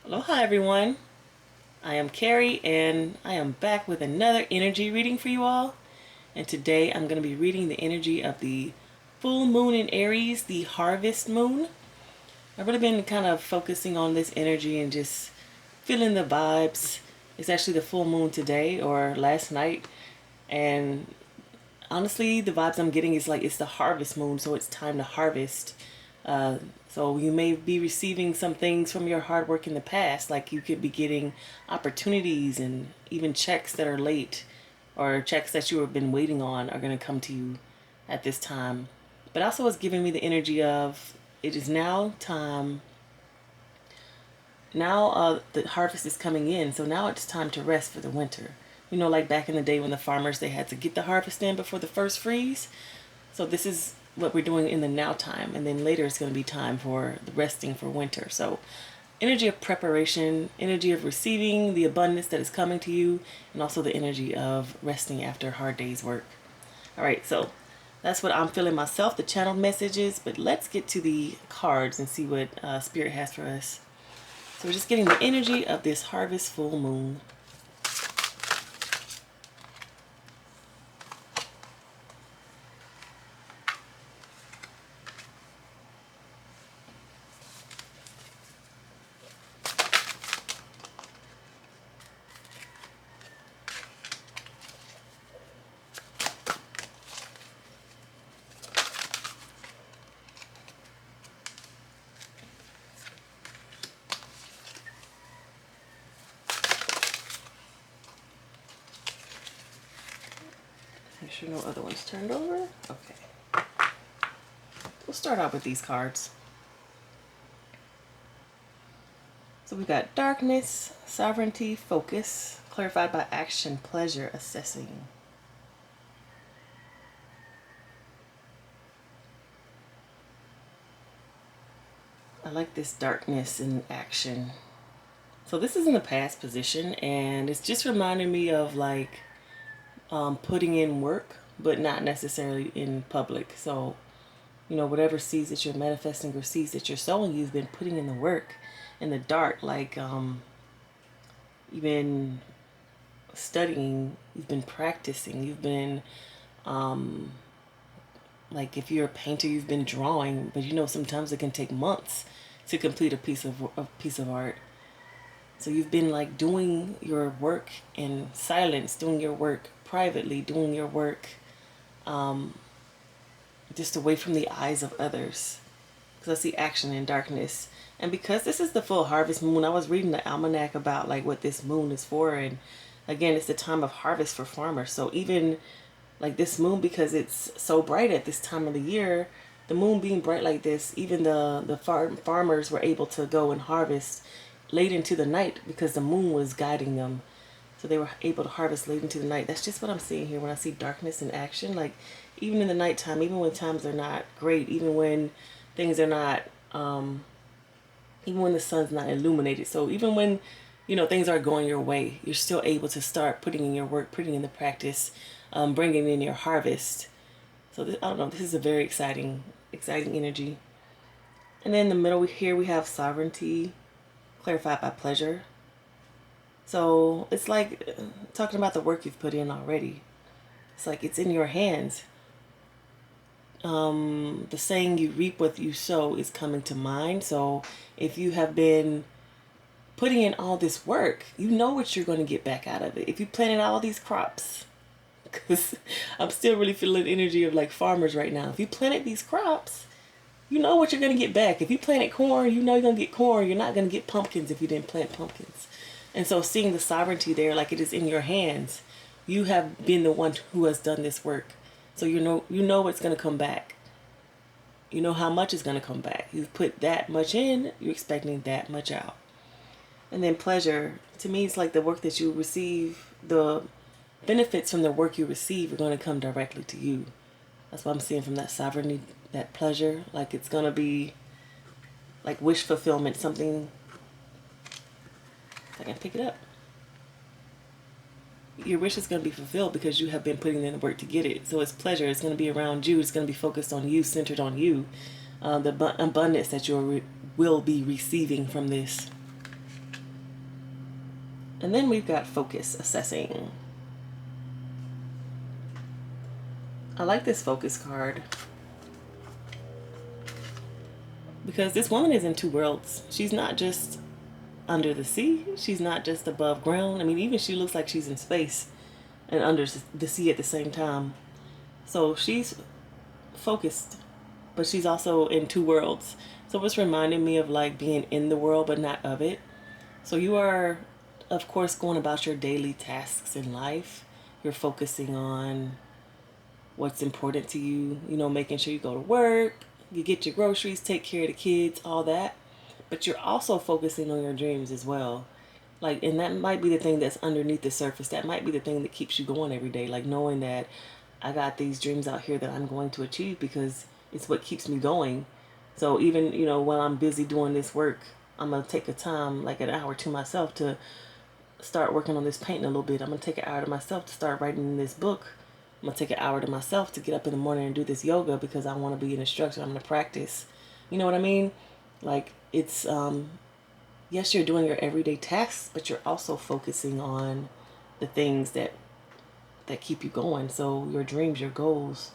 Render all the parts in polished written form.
Aloha everyone, I am Carrie and I am back with another energy reading for you all. And today I'm going to be reading the energy of the full moon in Aries, the harvest moon. I've really been kind of focusing on this energy and just feeling the vibes. It's actually the full moon today or last night, and honestly the vibes I'm getting is like it's the harvest moon, so it's time to harvest. uh, so you may be receiving some things from your hard work in the past, like you could be getting opportunities and even checks that are late, or checks that you have been waiting on are going to come to you at this time. But also it's giving me the energy of it is now time. Now the harvest is coming in, so now it's time to rest for the winter. You know, like back in the day when the farmers, they had to get the harvest in before the first freeze. So this is what we're doing in the now time, and then later it's going to be time for the resting for winter. So energy of preparation, energy of receiving the abundance that is coming to you, and also the energy of resting after a hard day's work. All right, so that's what I'm feeling myself, the channeled messages. But let's get to the cards and see what Spirit has for us. So we're just getting the energy of this harvest full moon. Make sure no other ones turned over. Okay. We'll start out with these cards. So we've got darkness, sovereignty, focus, clarified by action, pleasure, assessing. I like this darkness in action. So this is in the past position, and it's just reminding me of like putting in work, but not necessarily in public. So, you know, whatever seeds that you're manifesting or seeds that you're sowing, you've been putting in the work in the dark. Like you've been studying, you've been practicing, you've been like if you're a painter, you've been drawing, but you know sometimes it can take months to complete a piece of art. So you've been like doing your work in silence, doing your work privately, doing your work just away from the eyes of others. Because I see action in darkness. And because this is the full harvest moon, I was reading the almanac about like what this moon is for. And again, it's the time of harvest for farmers. So even like this moon, because it's so bright at this time of the year, the moon being bright like this, even the farmers were able to go and harvest late into the night because the moon was guiding them. So they were able to harvest late into the night. That's just what I'm seeing here when I see darkness in action. Like even in the nighttime, even when times are not great, even when things are not, even when the sun's not illuminated. So even when, you know, things are going your way, you're still able to start putting in your work, putting in the practice, bringing in your harvest. So this, I don't know, this is a very exciting energy. And then in the middle here we have sovereignty, clarified by pleasure. So it's like talking about the work you've put in already. It's like it's in your hands. The saying you reap what you sow is coming to mind. So if you have been putting in all this work, you know what you're going to get back out of it. If you planted all these crops, because I'm still really feeling the energy of like farmers right now. If you planted these crops, you know what you're going to get back. If you planted corn, you know you're going to get corn. You're not going to get pumpkins if you didn't plant pumpkins. And so seeing the sovereignty there, like it is in your hands, you have been the one who has done this work. So you know what's going to come back. You know how much is going to come back. You've put that much in, you're expecting that much out. And then pleasure, to me, it's like the work that you receive, the benefits from the work you receive are going to come directly to you. That's what I'm seeing from that sovereignty, that pleasure. Like it's going to be like wish fulfillment, something. If I can pick it up. Your wish is going to be fulfilled because you have been putting in the work to get it. So it's pleasure. It's going to be around you. It's going to be focused on you, centered on you. The abundance that you will be receiving from this. And then we've got focus assessing. I like this focus card because this woman is in two worlds. She's not just under the sea, she's not just above ground. I mean, even she looks like she's in space and under the sea at the same time. So she's focused, but she's also in two worlds. So it's reminding me of like being in the world but not of it. So you are, of course, going about your daily tasks in life. You're focusing on what's important to you, you know, making sure you go to work, you get your groceries, take care of the kids, all that. But you're also focusing on your dreams as well. Like, and that might be the thing that's underneath the surface. That might be the thing that keeps you going every day. Like knowing that I got these dreams out here that I'm going to achieve because it's what keeps me going. So even, you know, while I'm busy doing this work, I'm going to take a time, like an hour to myself to start working on this painting a little bit. I'm going to take an hour to myself to start writing this book. I'm going to take an hour to myself to get up in the morning and do this yoga because I want to be an instructor. I'm going to practice. You know what I mean? Like it's, yes, you're doing your everyday tasks, but you're also focusing on the things that keep you going. So your dreams, your goals.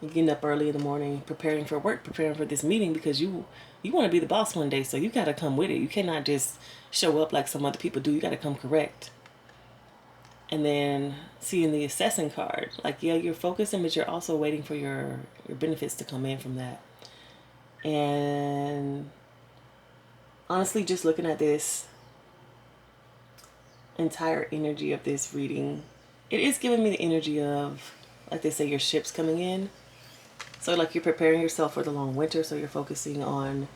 You're getting up early in the morning, preparing for work, preparing for this meeting because you want to be the boss one day. So you got to come with it. You cannot just show up like some other people do. You got to come correct. And then seeing the assessing card, like, yeah, you're focusing, but you're also waiting for your benefits to come in from that. And honestly, just looking at this entire energy of this reading, it is giving me the energy of, like they say, your ship's coming in. So like you're preparing yourself for the long winter. So you're focusing on,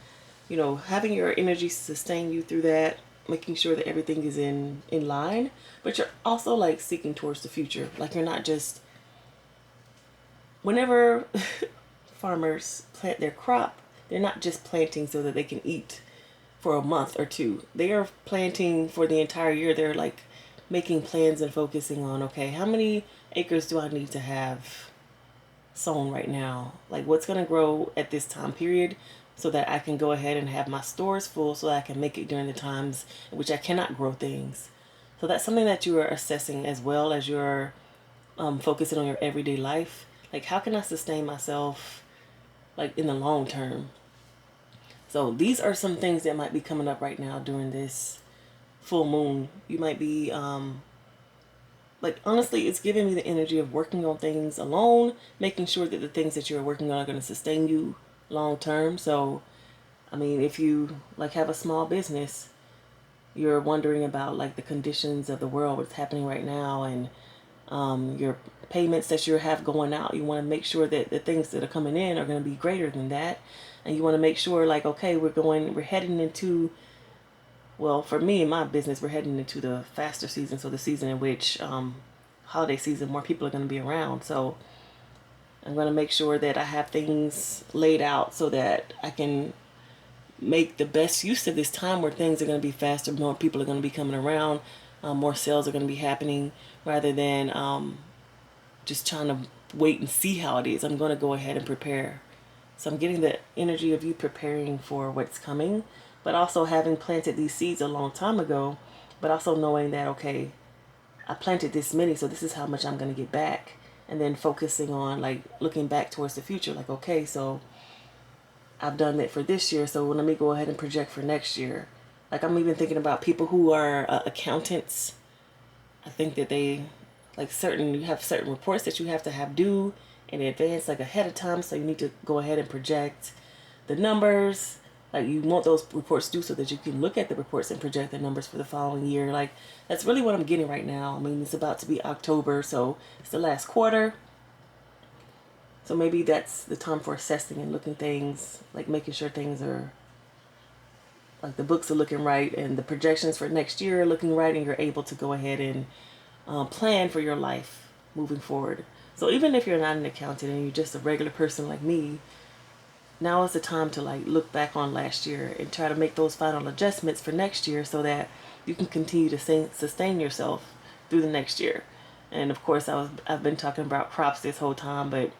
you know, having your energy sustain you through that, making sure that everything is in line, but you're also like seeking towards the future. Like you're not just, whenever farmers plant their crop, they're not just planting so that they can eat for a month or two. They are planting for the entire year. They're like making plans and focusing on, okay, how many acres do I need to have sown right now? Like what's going to grow at this time period so that I can go ahead and have my stores full so that I can make it during the times in which I cannot grow things. So that's something that you are assessing as well as you're focusing on your everyday life. Like how can I sustain myself like in the long term? So these are some things that might be coming up right now during this full moon. You might be like, honestly, it's giving me the energy of working on things alone, making sure that the things that you're working on are going to sustain you long term. So, I mean, if you like have a small business, you're wondering about like the conditions of the world, what's happening right now, and your payments that you have going out. You want to make sure that the things that are coming in are going to be greater than that. And you want to make sure like, okay, we're heading into, well, for me and my business, we're heading into the faster season. So the season in which, holiday season, more people are going to be around. So I'm going to make sure that I have things laid out so that I can make the best use of this time where things are going to be faster. More people are going to be coming around. More sales are going to be happening rather than just trying to wait and see how it is. I'm going to go ahead and prepare. So I'm getting the energy of you preparing for what's coming, but also having planted these seeds a long time ago, but also knowing that, okay, I planted this many, so this is how much I'm going to get back. And then focusing on like looking back towards the future, like, okay, so I've done it for this year, so let me go ahead and project for next year. Like I'm even thinking about people who are accountants. I think that they like you have certain reports that you have to have due in advance, like ahead of time. So you need to go ahead and project the numbers. Like you want those reports due so that you can look at the reports and project the numbers for the following year. Like that's really what I'm getting right now. I mean, it's about to be October, so it's the last quarter. So maybe that's the time for assessing and looking things, like making sure things are, like the books are looking right and the projections for next year are looking right, and you're able to go ahead and plan for your life moving forward. So even if you're not an accountant and you're just a regular person like me, now is the time to like look back on last year and try to make those final adjustments for next year so that you can continue to sustain yourself through the next year. And of course, I've been talking about crops this whole time, but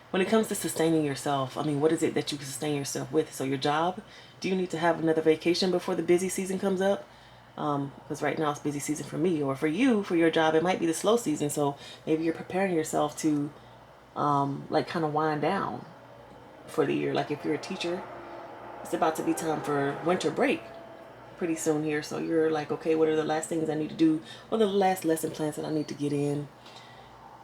when it comes to sustaining yourself, I mean, what is it that you can sustain yourself with? So your job, do you need to have another vacation before the busy season comes up? because right now it's busy season for me, or for you, for your job, it might be the slow season. So maybe you're preparing yourself to like kind of wind down for the year. Like if you're a teacher, it's about to be time for winter break pretty soon here. So you're like, okay, what are the last things I need to do? What are the last lesson plans that I need to get in?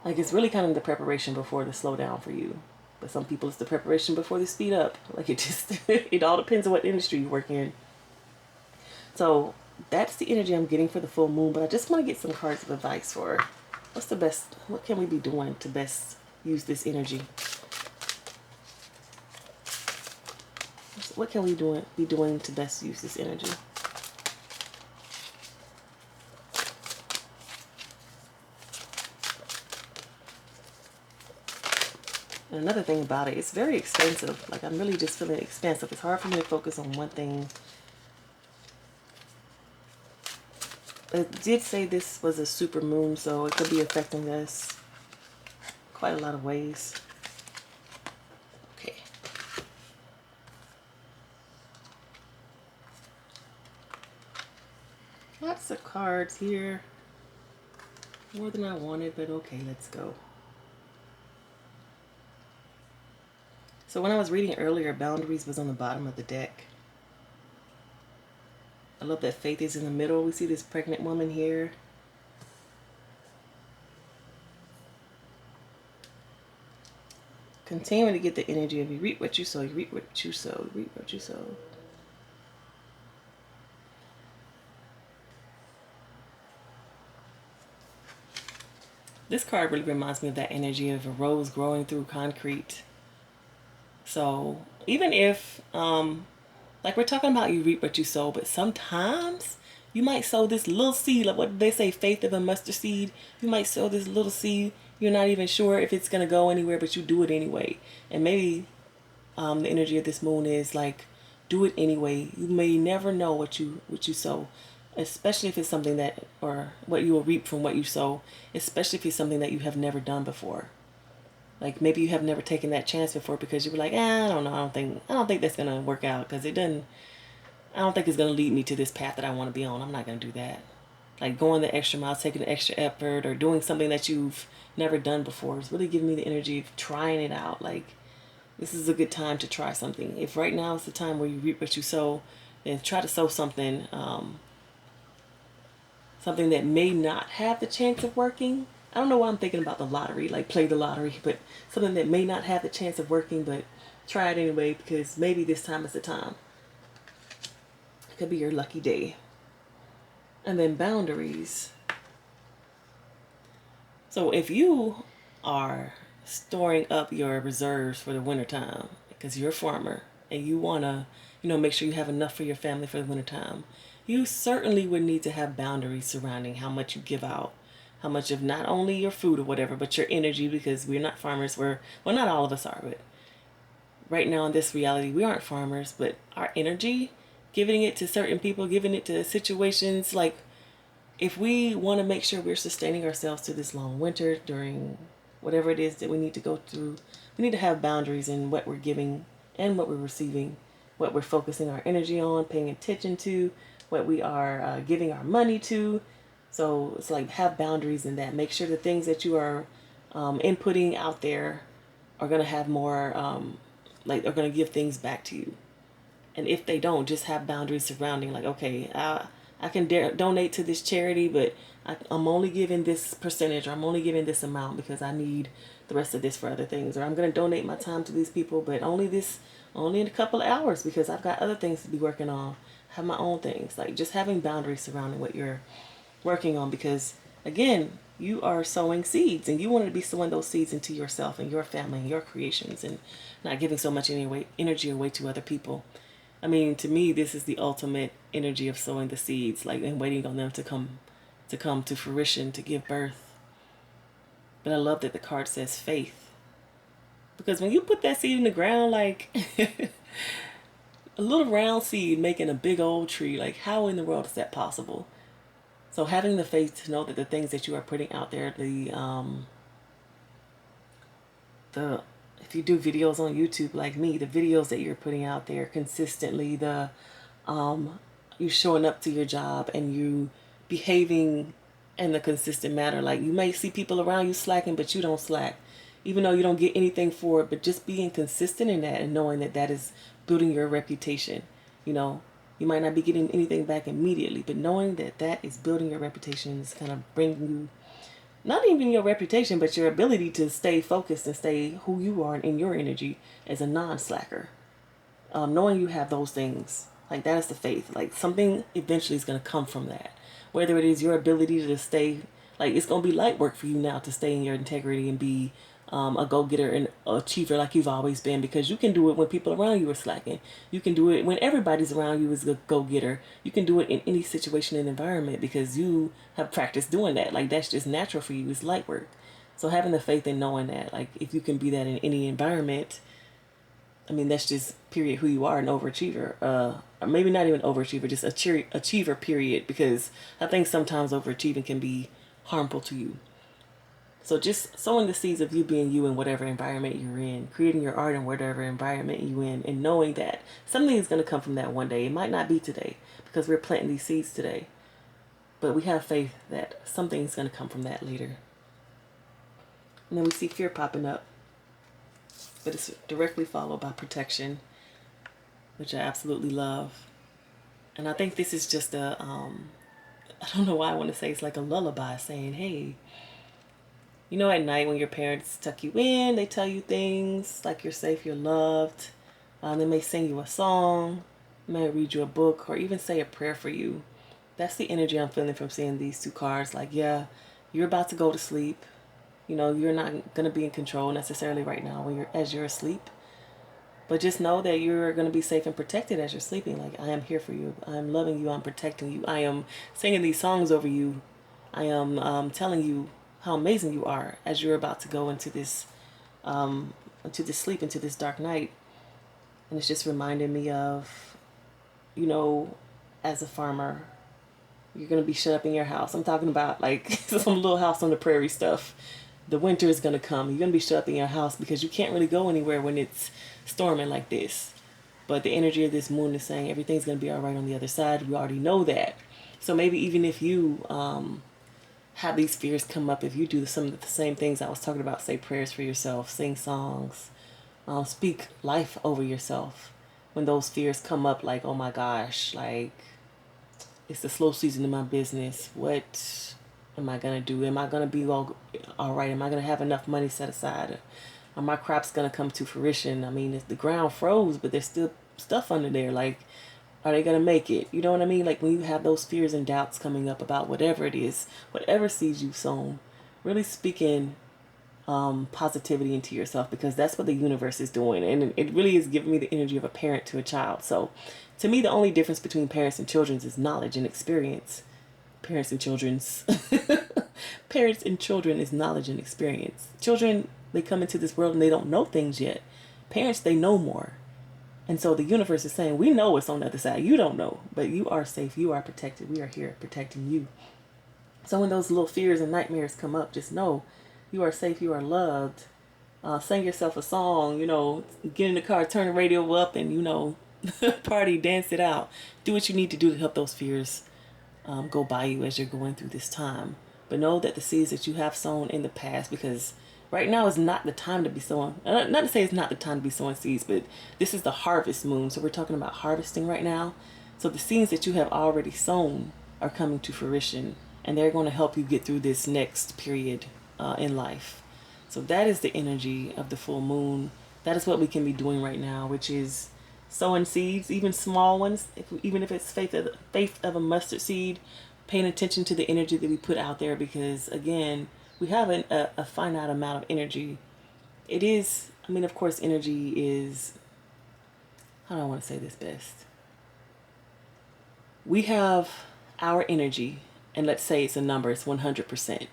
Like it's really kind of the preparation before the slowdown for you. But some people it's the preparation before the speed up. Like it just it all depends on what industry you work in. So that's the energy I'm getting for the full moon. But I just want to get some cards of advice for what's the best, what can we be doing to best use this energy? What can we be doing to best use this energy? And another thing about it, it's very expensive. Like I'm really just feeling expensive. It's hard for me to focus on one thing. It did say this was a super moon, so it could be affecting us quite a lot of ways. Okay. Lots of cards here. More than I wanted, but okay, let's go. So when I was reading earlier, boundaries was on the bottom of the deck. I love that faith is in the middle. We see this pregnant woman here. Continuing to get the energy of you reap what you sow, you reap what you sow, you reap what you sow. This card really reminds me of that energy of a rose growing through concrete. So even if, like we're talking about you reap what you sow, but sometimes you might sow this little seed, like what they say, faith of a mustard seed. You might sow this little seed. You're not even sure if it's going to go anywhere, but you do it anyway. And maybe the energy of this moon is like, do it anyway. You may never know what you sow, especially if it's something that, or what you will reap from what you sow, especially if it's something that you have never done before. Like maybe you have never taken that chance before because you were like, I don't know, I don't think that's gonna work out because it doesn't. I don't think it's gonna lead me to this path that I want to be on. I'm not gonna do that. Like going the extra mile, taking the extra effort, or doing something that you've never done before is really giving me the energy of trying it out. Like this is a good time to try something. If right now is the time where you reap what you sow, then try to sow something, something that may not have the chance of working. I don't know why I'm thinking about the lottery, like play the lottery, but something that may not have the chance of working, but try it anyway because maybe this time is the time. It could be your lucky day. And then boundaries. So if you are storing up your reserves for the wintertime because you're a farmer and you want to, make sure you have enough for your family for the wintertime, you certainly would need to have boundaries surrounding how much you give out, how much of not only your food or whatever, but your energy, because we're not farmers. Well, not all of us are, but right now in this reality, we aren't farmers, but our energy, giving it to certain people, giving it to situations, like if we want to make sure we're sustaining ourselves to this long winter during whatever it is that we need to go through, we need to have boundaries in what we're giving and what we're receiving, what we're focusing our energy on, paying attention to, what we are giving our money to. So it's like have boundaries in that. Make sure the things that you are inputting out there are going to have more, like are going to give things back to you. And if they don't, just have boundaries surrounding, like, okay, I can donate to this charity, but I'm only giving this percentage, or I'm only giving this amount because I need the rest of this for other things. Or I'm going to donate my time to these people, but only in a couple of hours because I've got other things to be working on. Have my own things. Like just having boundaries surrounding what you're working on, because again, you are sowing seeds and you want to be sowing those seeds into yourself and your family and your creations, and not giving so much energy away to other people. I mean, to me, this is the ultimate energy of sowing the seeds, like, and waiting on them to come to fruition, to give birth. But I love that the card says faith, because when you put that seed in the ground, like a little round seed making a big old tree, like how in the world is that possible? So having the faith to know that the things that you are putting out there, the if you do videos on YouTube like me, the videos that you're putting out there consistently, the you showing up to your job and you behaving in a consistent manner. Like you may see people around you slacking, but you don't slack, even though you don't get anything for it. But just being consistent in that and knowing that that is building your reputation. You know, you might not be getting anything back immediately, but knowing that that is building your reputation is kind of bringing you not even your reputation, but your ability to stay focused and stay who you are in your energy as a non-slacker. Knowing you have those things, like that is the faith. Like something eventually is going to come from that. Whether it is your ability to stay, like it's going to be light work for you now to stay in your integrity and be a go-getter and achiever like you've always been, because you can do it when people around you are slacking. You can do it when everybody's around you is a go-getter. You can do it in any situation and environment because you have practiced doing that. Like that's just natural for you. It's light work. So having the faith in knowing that, like if you can be that in any environment, I mean, that's just period who you are, an overachiever. Or maybe not even overachiever, just achiever period, because I think sometimes overachieving can be harmful to you. So just sowing the seeds of you being you in whatever environment you're in, creating your art in whatever environment you're in, and knowing that something is going to come from that one day. It might not be today because we're planting these seeds today, but we have faith that something is going to come from that later. And then we see fear popping up, but it's directly followed by protection, which I absolutely love. And I think this is just I don't know why I want to say it's like a lullaby saying, hey, you know, at night when your parents tuck you in, they tell you things like you're safe, you're loved. They may sing you a song, may read you a book, or even say a prayer for you. That's the energy I'm feeling from seeing these two cards. Like, yeah, you're about to go to sleep. You know, you're not going to be in control necessarily right now as you're asleep. But just know that you're going to be safe and protected as you're sleeping. Like, I am here for you. I am loving you. I'm protecting you. I am singing these songs over you. I am telling you how amazing you are as you're about to go into this sleep, into this dark night. And it's just reminding me of, you know, as a farmer, you're going to be shut up in your house. I'm talking about like some little house on the prairie stuff. The winter is going to come. You're going to be shut up in your house because you can't really go anywhere when it's storming like this. But the energy of this moon is saying everything's going to be all right on the other side. We already know that. So maybe even if you have these fears come up, if you do some of the same things I was talking about, say prayers for yourself, sing songs, speak life over yourself. When those fears come up, like, oh my gosh, like it's the slow season in my business. What am I going to do? Am I going to be all right? Am I going to have enough money set aside? Are my crops going to come to fruition? I mean, the ground froze, but there's still stuff under there. Like, are they going to make it? You know what I mean? Like when you have those fears and doubts coming up about whatever it is, whatever seeds you've sown, really speaking positivity into yourself, because that's what the universe is doing. And it really is giving me the energy of a parent to a child. So to me, the only difference between parents and children is knowledge and experience. Parents and children's parents and children is knowledge and experience. Children, they come into this world and they don't know things yet. Parents, they know more. And so the universe is saying, we know what's on the other side. You don't know, but you are safe. You are protected. We are here protecting you. So when those little fears and nightmares come up, just know you are safe. You are loved. Sing yourself a song, you know, get in the car, turn the radio up and, you know, party, dance it out. Do what you need to do to help those fears go by you as you're going through this time. But know that the seeds that you have sown in the past, because right now is not the time to be sowing. Not to say it's not the time to be sowing seeds, but this is the harvest moon. So we're talking about harvesting right now. So the seeds that you have already sown are coming to fruition, and they're going to help you get through this next period in life. So that is the energy of the full moon. That is what we can be doing right now, which is sowing seeds, even small ones, even if it's faith of a mustard seed, paying attention to the energy that we put out there, because again, we have a finite amount of energy. It is, I mean, of course, energy is, how do I want to say this best? We have our energy, and let's say it's a number, it's 100%.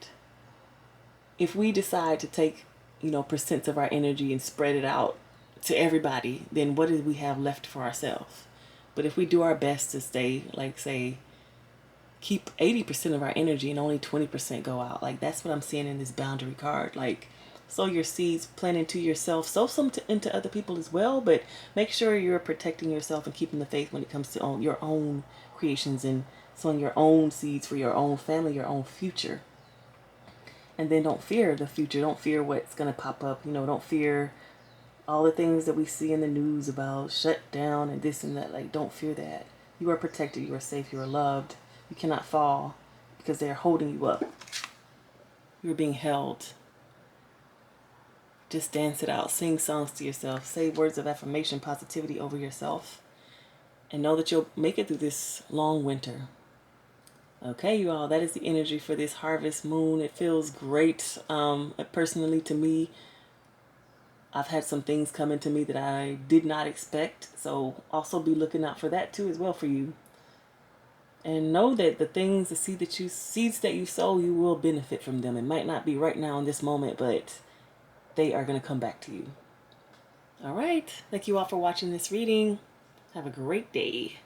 If we decide to take, you know, percents of our energy and spread it out to everybody, then what do we have left for ourselves? But if we do our best to stay, like, say, keep 80% of our energy and only 20% go out, like that's what I'm seeing in this boundary card. Like sow your seeds, plant into yourself, sow some into other people as well, but make sure you're protecting yourself and keeping the faith when it comes to your own creations and sowing your own seeds for your own family, your own future. And then don't fear the future. Don't fear what's going to pop up. Don't fear all the things that we see in the news about shut down and this and that. Like, don't fear that. You are protected. You are safe. You are loved. You cannot fall because they're holding you up. You're being held. Just dance it out. Sing songs to yourself. Say words of affirmation, positivity over yourself. And know that you'll make it through this long winter. Okay, you all, that is the energy for this harvest moon. It feels great. Personally, to me, I've had some things come into me that I did not expect. So also be looking out for that too as well for you. And know that the seeds that you sow, you will benefit from them. It might not be right now in this moment, but they are going to come back to you. All right. Thank you all for watching this reading. Have a great day.